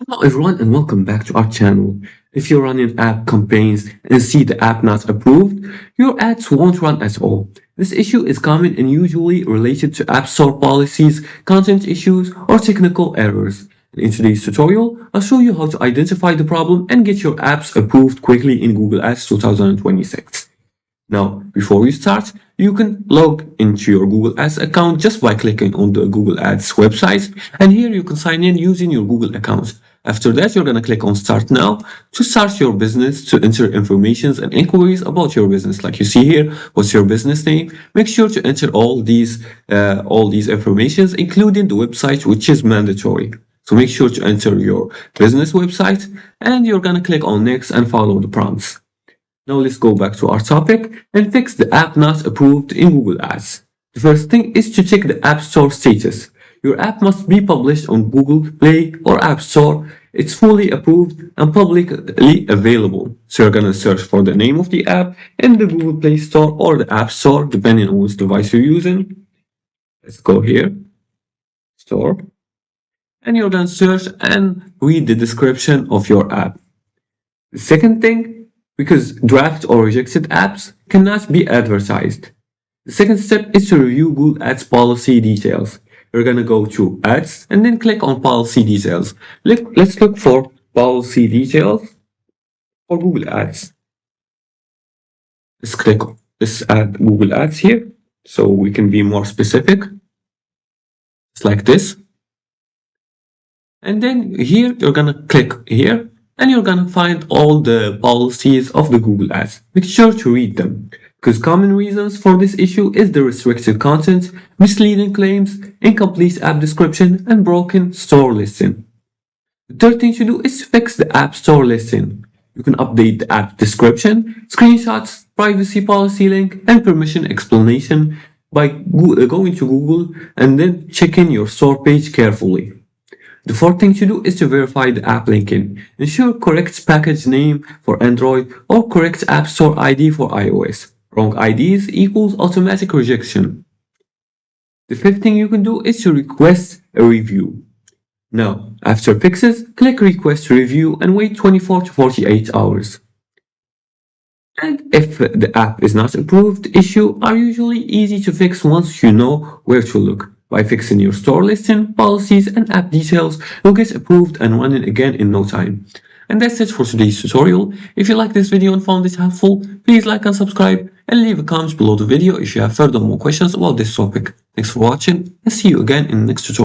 Hello everyone and welcome back to our channel. If you're running app campaigns and see the app not approved, your ads won't run at all. This issue is common and usually related to App Store policies, content issues, or technical errors. In today's tutorial, I'll show you how to identify the problem and get your apps approved quickly in Google Ads 2026. Now, before we start, you can log into your Google Ads account just by clicking on the Google Ads website, and here you can sign in using your Google account. After that, you're going to click on Start Now to start your business, to enter information and inquiries about your business. Like you see here, what's your business name? Make sure to enter all these informations, including the website, which is mandatory. So make sure to enter your business website, and you're going to click on Next and follow the prompts. Now let's go back to our topic and fix the app not approved in Google Ads. The first thing is to check the App Store status. Your app must be published on Google Play or App Store. It's fully approved and publicly available. So you're going to search for the name of the app in the Google Play Store or the App Store, depending on which device you're using. Let's go here, Store. And you're going to search and read the description of your app. The second thing, because draft or rejected apps cannot be advertised. The second step is to review Google Ads policy details. You're going to go to Ads and then click on Policy Details. Let's look for Policy Details for Google Ads. Let's add Google Ads here so we can be more specific. It's like this. And then here, you're going to click here, and you're going to find all the policies of the Google Ads. Make sure to read them, because common reasons for this issue is the restricted content, misleading claims, incomplete app description, and broken store listing. The third thing to do is to fix the App Store listing. You can update the app description, screenshots, privacy policy link, and permission explanation by going to Google and then checking your store page carefully. The fourth thing to do is to verify the app linking. Ensure correct package name for Android or correct App Store ID for iOS. Wrong IDs equals automatic rejection. The fifth thing you can do is to request a review. Now, after fixes, click Request Review and wait 24 to 48 hours. And if the app is not approved, issues are usually easy to fix once you know where to look. By fixing your store listing, policies, and app details, you'll get approved and running again in no time. And that's it for today's tutorial. If you liked this video and found it helpful, please like and subscribe, and leave a comment below the video if you have further more questions about this topic. Thanks for watching, and see you again in the next tutorial.